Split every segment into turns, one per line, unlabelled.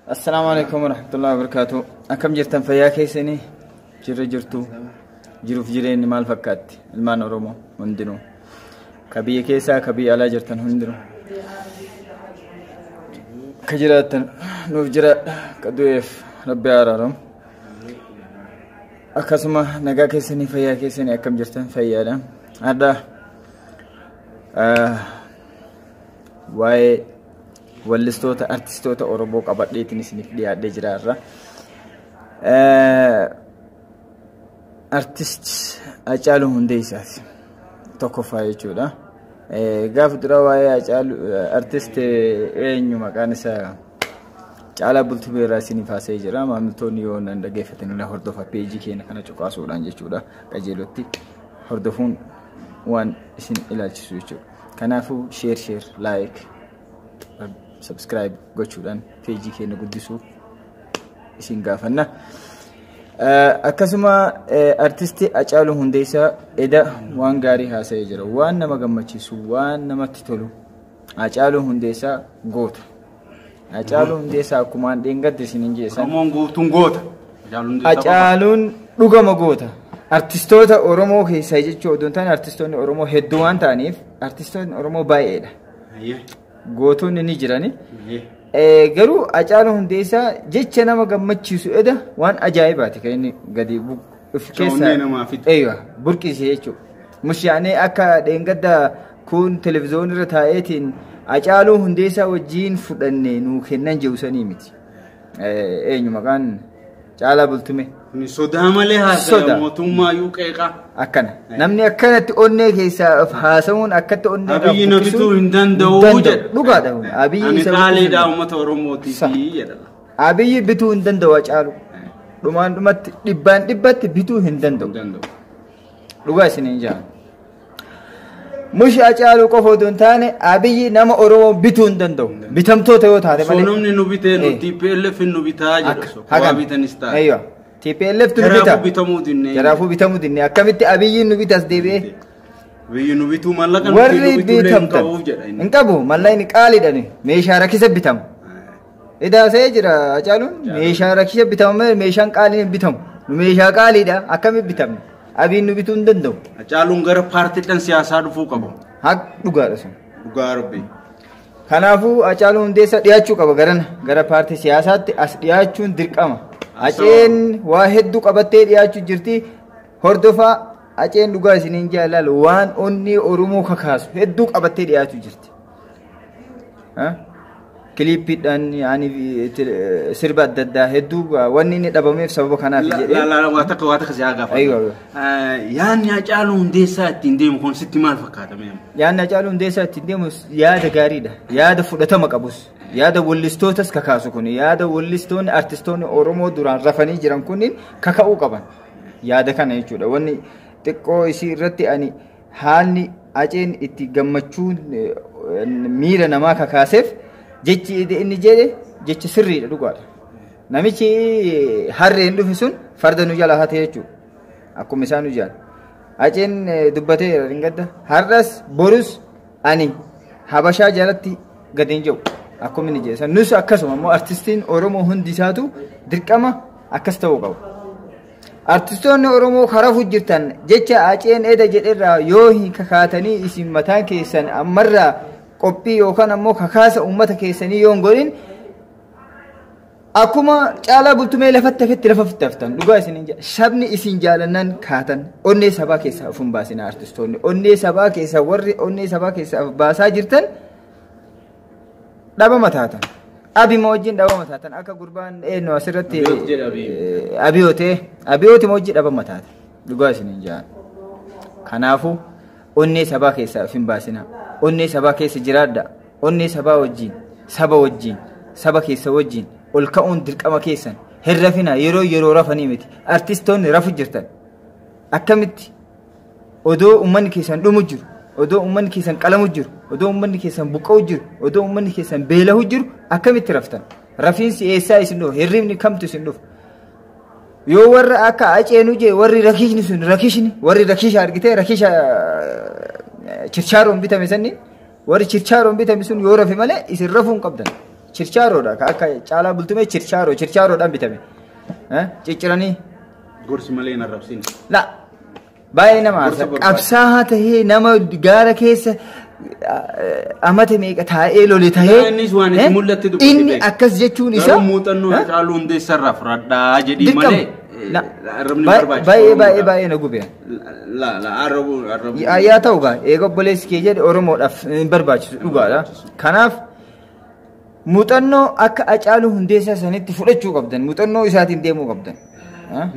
السلام عليكم ورحمة الله وبركاته. أكم جرتن فيا كيسني جرتو جروف جرين مال فكات المان رومو هندنو كبي كيسا كبي على جرتن هندنو كجراتن نوف جرا كدويف ربي عرارم أكسمه نجا كيسني فيا كيسني أكم جرتن فيا ده هذا واي واللستوتا أرتستوتا أوروبو قبضي تنسني في هذا جرارة أرتست hacaaluu hundeessaas tokkoffaa jechuudha. Gaafa dura waa'ee hacaaluu artist eenyu maqaan isaa Caalaa Bultumee irraa isiniif haasa'ee jira. Maamiltoonni yoo nan dhaggeeffatanii na hordofa peejii keenya kana cuqaasuudhaan jechuudha. Qajeelotti hordofuun waan isin ilaalchisu jechuudha. Kanaafuu share like subscribe gochuudhaan peejii keenya guddisuuf isin gaafanna. Akkasuma artisti hacaaluu hundeessaa eda waan gaarii haasa'ee jira. Waan nama gammachiisu, waan namatti tolu. Hacaaluu hundeessaa goota. Hacaaluu hundeessaa akkuma dheengadde isiniin jeessan.
Oromoon guutuun goota.
Hacaaluun dhugama goota. Artistoota Oromoo keessaa jechuudha. Odoon ta'an artistoonni Oromoo hedduu waan ta'aniif artistoonni Oromoo baay'eedha. Gootonni ni jirani. Garuu hacaaluu hundeessaa jecha nama gammachiisu eda waan ajaa'ibaati kan inni gadi keessa burqisee jechuudha. Mushaanee akka dheengadda kun televezyiyoonii irra taa'eetiin hacaaluu hundeessaa wajjiin fudhannee nuu kennan jeusanii miti. Eenyu maqaan Caalaa Bultumee.
Sodaa malee haasa'e mootummaa yuuqeeqa.
Akkana namni akkanatti onnee keessaa haasa'uun akkatti onnee
Abiyyi na bituu hin danda'u jedha.
Dhugaadha. Abiyyi
isa qaaliidha uummata Oromootiif jedha.
Abiyyi bituu hin danda'u hacaaluu. Dhumaan dhumatti dhibbatti bituu hin danda'u. Dhugaa isiniin jaa. Mushi hacaaluu qofa odoo hin taane Abiyyi nama Oromoo bituu hin danda'u. Bitamtoota yoo taate
malee. Sonomni nu bitee nuti TPLF nu bitaa jedhu. Haga bitanis ta'a.
TPLF tu bita. Jaraafuu bitamuu dinne akkamitti Abiyyiin nu bitas deebi'ee.
Abiyyiin nu bituu mallaqa nu
bitamtan. Hin qabu mallaqni qaaliidhaan meeshaa rakkisa bitamu. Idaasee jira hacaaluun meeshaa rakkisa bitamu meeshaan qaaliin bitamu. Meeshaa qaaliidha akkamitti bitamne. Abiyyiin nu bituu hin danda'u.
Hacaaluun gara paartiidhaan siyaasaa dhufuu qabu.
Haa dhugaadha sun.
Dhugaa rabbi.
Kanaafuu hacaaluu hundeessaa dhiyaachuu qaba gara paartii siyaasaatti as dhiyaachuun dirqama. Haceen waa hedduu qabattee dhiyaachuu jirti. Hordofaa haceen dhugaa isiniin jaalala waan onni Oromoo kakaasu hedduu qabattee dhiyaachuu jirti. Kiliippiidhaan yaani sirba adda addaa hedduu wanni inni dhabameef sababa kanaaf jedhee.
Waa takka si gaafa. Yaanni hacaaluu hundeessaa ittiin deemu kun sitti maal fakkaata meemu?
Yaanni hacaaluu hundeessaa ittiin deemu yaada gaariidha. Yaada fudhatama qabus. Yaada wallistootas kakaasu kun yaada wallistoonni artistoonni Oromoo duraan rafanii jiran kunniin kaka'uu qaban. Yaada kana jechuudha. Wanni xiqqoo isii irratti ani haalli haceen itti gammachuun miira namaa kakaaseef jechi inni jedhe jechi sirriidha dhugaadha. Namichi harreen dhufe sun farda nu jala hate jechuudha. Akkuma isaan nu jaala. Haceen dubbatee ringadda har'as borus ani Habashaa jalatti gadi hin jiru. Akkuma inni jedhe nus akkasuma immoo artistiin Oromoo hundi isaatu dirqama akkas ta'uu qabu. Artistoonni Oromoo karaa hojjetan jecha haceen eda jedherraa yoo hin kakaatanii isin mataan keessan ammarraa qophii yookaan ammoo kakaasa uummata keessanii yoo hin godhin akkuma Caalaa Bultumee lafatti hafetti lafa fittaftan dhugaa isiniin jedha. Sabni isin jaalannan kaatan onnee sabaa keessaa of hin baasina artistoonni onnee sabaa keessaa warri onnee sabaa keessaa baasaa jirtan. Dhaba mataatan. Abi mojjiin dhaba mataatan akka gurbaan eenyu asirratti abiyooti mojjii dhaba mataatan. Dhugaa isiniin jaan. Kanaafuu onnee sabaa keessaa hin baasina. Onnee sabaa keessa jiraadha. Onnee sabaa wajjin, saba keessa wajjin ol ka'uun dirqama keessan. Hin rafina yeroo rafanii miti. Artistoonni rafu jirtan. Akkamitti odoo uummanni keessan dhumu jiru. Odoo uummanni keessan qalamu jiru, odoo uummanni keessan buqqa'u jiru, odoo uummanni keessan beelahu jiru akkamitti raftan? Rafiinsi eessaa isin dhufu? Hirribni kamtu isin dhufu? Yoo warra akka haceenuu jee warri rakishni sun warri rakisha argitee rakisha chirchaaroon bitame sanni warri chirchaaroon bitame sun yoo rafe malee isin rafuun qabdan. chirchaaroodha akka caalaa bultumee chirchaaroodhaan bitame cicciranii
gorsi malee narrabsiin
la baay'ee nama qabsaa ta'ee nama gaara keessa amate meeqa taa'ee lole ta'ee inni akkas jechuun isaa
muuxannoo hacaaluu hundeessarraa fudhadhaa jedhii malee
baay'ee na gube yaa ta'u gaa eega obboleessi kee jedhe oromoodhaaf hin barbaachisu dhugaadha kanaaf muuxannoo akka hacaaluu hundeessaa sanitti fudhachuu qabdan muuxannoo isaatiin deemuu qabdan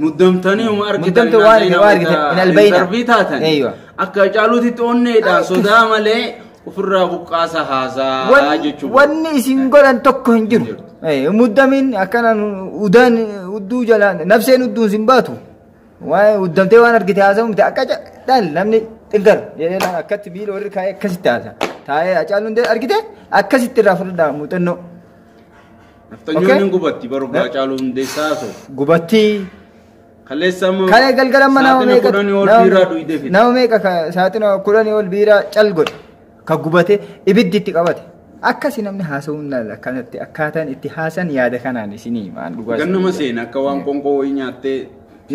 muddamtanii argitan
hin albayna
darbii taatan akka hacaaluutitti onneedhaan sodaa malee ofirraa buqqaasa haasaa jechuudha
wanni isin godhan tokko hin jiru muddamin akkanaan udaan udduu jalaan nafseen udduun sin baatu uddamtee waan argite haasamu miti akka dhaan namni xingar jedhee akkatti miila warri kaayee akkasitti haasa taa'ee hacaaluu hundee argite akkasitti irraa fudhadhaa muuxannoo
naftanyoonni gubatti barbaada hacaaluu hundeessaa so
gubatti
kalee
galgalamma nama meeqa saaxina 10 ol biiraa cal godhe ka gubate ibiddi itti qabate akkasi namni haasawuun akkanatti akkaataan itti haasan yaada kanaan isinii maan dhugaa
gannuma seen akka waan qonqoo wayii nyaattee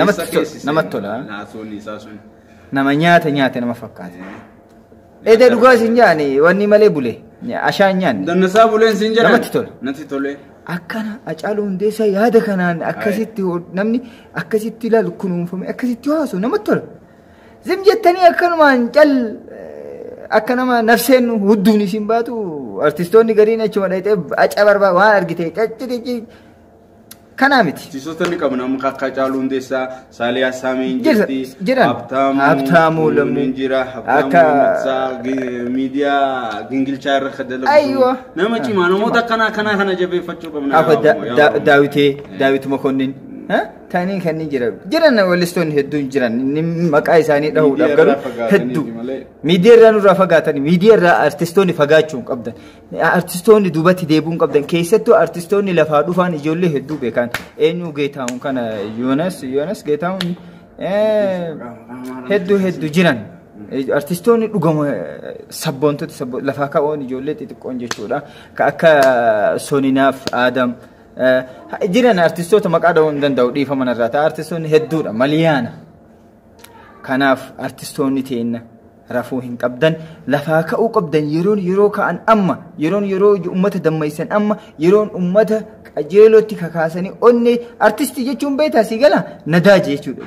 namatti tola
haasawuun isaa sun
nama nyaate nama fakkaate ede dhugaa isin jaani wanni malee bule ashaan nyaanne
dannasaa buleen sin jedhan
namatti tola
natti tole
akkana hacaaluu hundeessaa yaada kanaan akkasitti namni akkasitti ilaalu kunuunfame akkasitti haasu namatti tola zim jettanii akkanumaan cal akka nama nafseen hudduun isin baatu artistoonni gariin achuma dhayxee aca barbaada waan argite cacciti kanaa miti
artistoonni qabna amma akka hacaaluu hundeessaa saaliyaa saamiin jirti
habtaamuu lamuu
jira akka miidiyaa gingilchaa irra kadalamu nama cimaa namoota kana jabeeffachuu qabna
akka daawit mokonnin tanii kanneen jiran wallistoonni hedduun jiran maqaa isaanii dhahuudhaaf garuu hedduu miidiyaa irraa nurraa fagaatanii miidiyaa irraa artistoonni fagaachuun qabdan artistoonni duubatti deebi'uun qabdan keessattuu artistoonni lafaa dhufaan ijoollee hedduu beekan eenyu geetaa'uun kana yoonas geetaa'uun hedduu jiran artistoonni dhugama sabboontota lafaa ka'oon ijoollee xixiqqoon jechuudha akka soninaaf aadam jiran artistoota maqaa dha'uu hin danda'u dhiifaman irraa ta'a artistoonni hedduudha maliyaana kanaaf artistoonni teenna rafuu hin qabdan lafaa ka'uu qabdan yeroo ka'an amma yeroo ummata dammaysan amma yeroon ummata qajeelootti kakaasanii onne artistii jechuun beektaa si gala nadaaje jechuudha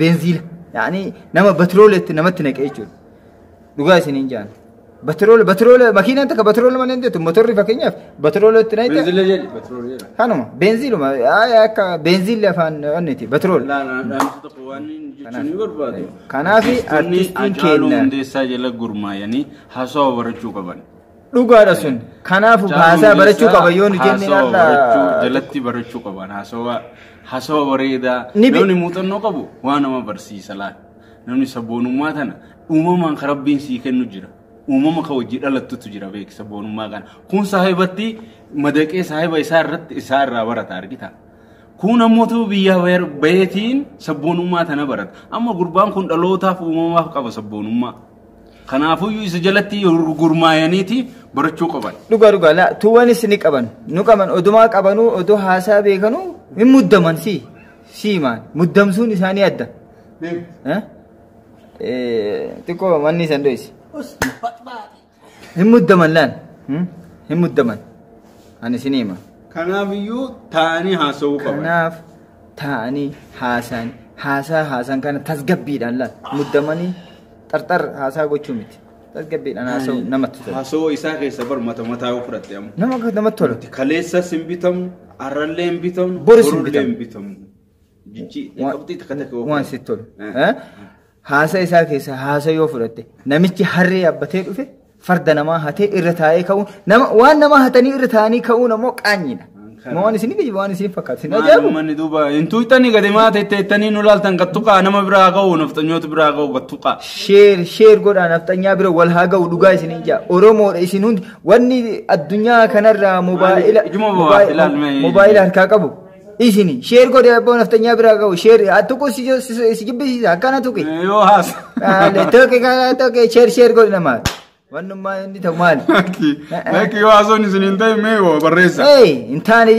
benziila yaani nama batirooletti namatti naqee jechuudha dhugaa isiniin jaan batiroola makiinaan takka batiroola malee hindeetu motorri fakkeenyaaf batirooletti naqee
benziila jedhi batiroola
kanuma benziiluma akka benziilli afaan onneeti batiroola kanaaf artistiin
keenya hundeessaa jala gurmaayanii haasawa barachuu qaban
dhugaadha sun kanaaf haasaa barachuu qaba yoo nu jenne
jalatti barachuu qaban haasawa bareedaa namni muuxannoo qabu waan nama barsiisa laal namni sabboonummaa tana uumamaan karabbiin sii kennu jira uumama ka wajji dhalattutu jira beek sabboonummaa kana kun saahibatti madaqee saahiba isaa irraa barata argita kun ammoo biyya bayeetiin sabboonummaa tana barata amma gurbaan kun dhalootaaf uumamaaf qaba sabboonummaa kanaafuu isa jalatti gurmaayaniiti barachuu qaban
dhugaa la tuwanis ni qaban nu qaban odumaa qabanuu odoo haasaa beekanuu hin muddaman maan muddamsuun isaanii adda xiqqoo manni san doysi hin muddaman laan hin muddaman ani sinima
kanaaf iyyuu taa'anii haasa'uu qaban
kanaaf taa'anii haasaa kana tasgabbiidhaan laan muddamanii xarxar haasaa gochuu miti tasgabbiidhaan haasa'u namatti tola
haasa'uu isaa keessa bar mataa fudhatte amma
namatti tola
kaleessas hin bitamu arrallee hin bitamu
boris hin bitamu
jijji qabxii takka
waan sitti tolu haasaa isaa keessa haasaa yoo fudhatte namichi harree yaabbatee dhufe farda namaa hatee irra taa'ee ka'uun waan namaa hatanii irra taa'anii ka'uun ammoo qaanyiidha. Waan isin fakkaatu.
Manni duuba intuu ittanii gadi maata ittanii nu laaltan kattuqaa nama biraa ga'u naftanyoota biraa ga'u kattuqaa.
Sheer godhaa naftanyaa bira wal haa ga'u dhugaa isin ija Oromoodha isin hundi wanni addunyaa kanarraa moobaayila harkaa qabu. Isini sheer godhe abboo naftanyaa biraa ga'u sheer attuqu si jibbisiisa akkana tuqe.
Yoo haasa.
Tokke sheer godhe namaa. Wannummaa inni ta'u maali?
Lakki yoo haasawni isin hin ta'e mee yoo barreessa.
Hin taane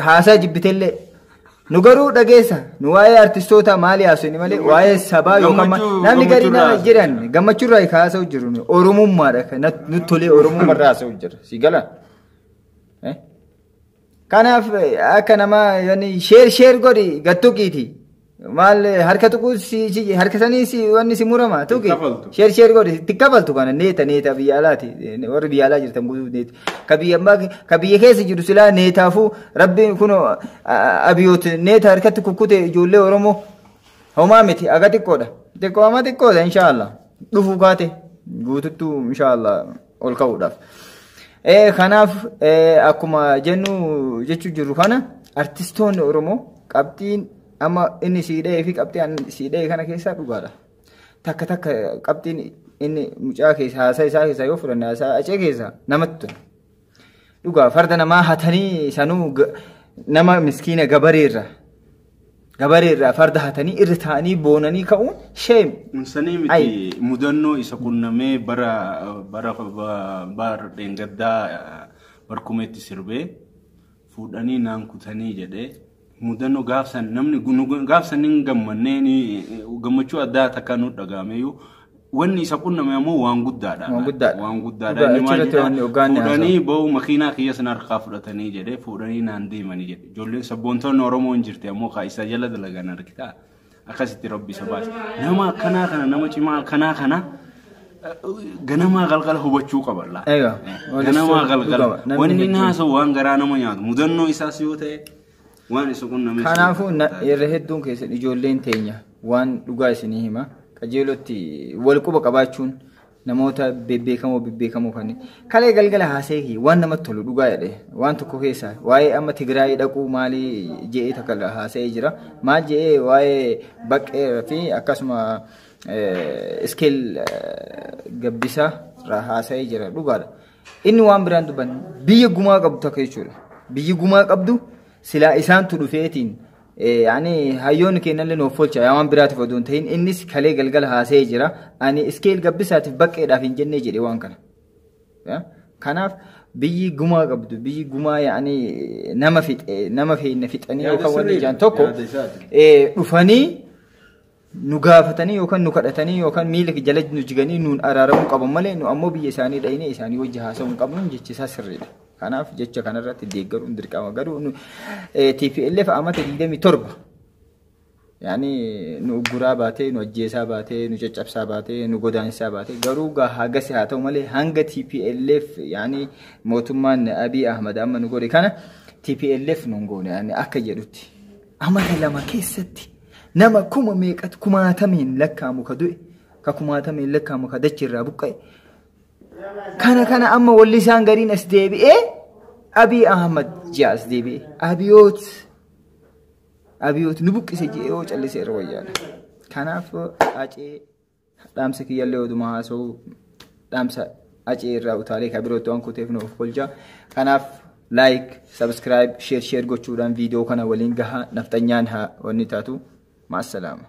haasaa jibbitellee. Nu garuu dhageessa nu waa'ee artistoota maali haasofni malee waa'ee sabaa yookaan namni gadi nama jiran gammachuurraa haasa'u jiru oromummaadha nu tolee oromummaarraa haasa'u jira si gala. Kanaaf akka nama sheer godhi gattuqiiti. Maal harka tuquu harka sanii wanni si murama tuqi sheer godhi itti kafaltu kana neeta biyya alaati warri biyya alaa jirtan guutuu neeta ka biyya keessa jiru silaa neetaafuu rabbiin kun abiyoot neeta harkatti kukkute ijoollee oromoo homaa miti aga xiqqoodha inshaallah dhufuu kaate guututtuu inshaallah ol ka'uudhaaf. Kanaaf akkuma jennu jechuu jirru kana artistoonni oromoo qabxiin amma inni siidhee fi qabxiin siidhee kana keessaa dhugaadha. Takka qabxiin inni mucaa keessa haasaa isaa keessa yoo fudhanne haasaa acee keessa namatti tolu. Dhugaa farda namaa hatanii sanuu nama miskiina gabareerraa farda hatanii irra taa'anii boonanii ka'uun sheem.
Sanii miti mudannoo isa qunnamee bara dheengaddaa barkumeetti sirbee fuudhanii naan kutanii jedhee. Mudannoo gaafsan namni gaafsan hin gammannee gammachuu addaa takka nu dhagahameyyuu wanni isa qunname ammoo waan guddaadha. Waan guddaadha. Fuudhanii ba'u makiinaa kiyya sana harkaa fudhatanii jedhee fuudhanii naan deemanii jedhe. Ijoolleen sabboontoonni Oromoo hin jirte ammoo isa jala dalagan argitaa akkasitti rabbi isa baase. Nama akkanaa kana nama cimaa akkanaa kana ganamaa galgala hubachuu qaba. Ganamaa galgala wanni haasa'u waan garaa nama nyaatu mudannoo isaas yoo ta'e. Waan isa qunname.
Kanaafuu irra hedduun keessatti ijoolleen teenya waan dhugaa isinii hima qajeelotti wal quba qabaachuun namoota bebbeekamoo kan kalee galgala haasa'ee waan namatti tolu dhugaa jedhe waan tokko keessaa waa'ee amma Tigraay dhaquu maalii je'ee takka haasa'ee jira maal je'ee waa'ee baqqee fi akkasuma iskeel gabbisaa irraa haasa'ee jira dhugaadha. Inni waan biraan dubban biyya gumaa qabdu takka jechuudha. Biyyi gumaa qabdu sila isaan tu dhufeetiin hayyoon kennallee nuuf folcha waan biraatiif oduun ta'in innis kalee galgala haasa'ee jira ani iskeel gabbisaatiif baqqeedhaaf hin jennee jedhe waan kana. Kanaaf biyyi gumaa qabdu biyyi gumaa nama fixanii yookaan wanni ijaan tokko dhufanii nu gaafatanii yookaan nu kadhatanii yookaan miila jala nu jiganii nuun araaramuu qaban malee nu ammoo biyya isaanii dhayinee isaanii wajji haasa'uu hin qabnu jechisaa sirriidha. Kanaaf jecha kanarratti deeggaruun dirqama garuu TPLF amata 27 nu uguraa baatee nu ajjeesaa baatee nu caccabsaa baatee nu godaansaa baatee garuu hagasi haa ta'u malee hanga TPLF mootummaan Abiy Ahmad amma nu godhe kana TPLF nu goone akka jedhutti amata 2 keessatti nama kuma meeqatu kumaatameen lakkaamu ka du'e ka kumaatameen lakkaamu ka dachirraa buqqa'e. Kana amma walli isaan gariin as deebi'ee Abiy Ahmad jaas deebi'ee abiyoot nu buqqise jedhee yoo callisee irra wayyaadha. Kanaaf acee dhaamsa kiyyallee oduma haasa'u dhaamsa acee irraa utaalee kabirootti waan kuteef nuuf kolcha. Kanaaf like, subscribe, share gochuudhaan viidiyoo kana waliin gahaa naftanyaan haa wanni taatu. Ma'asalaama.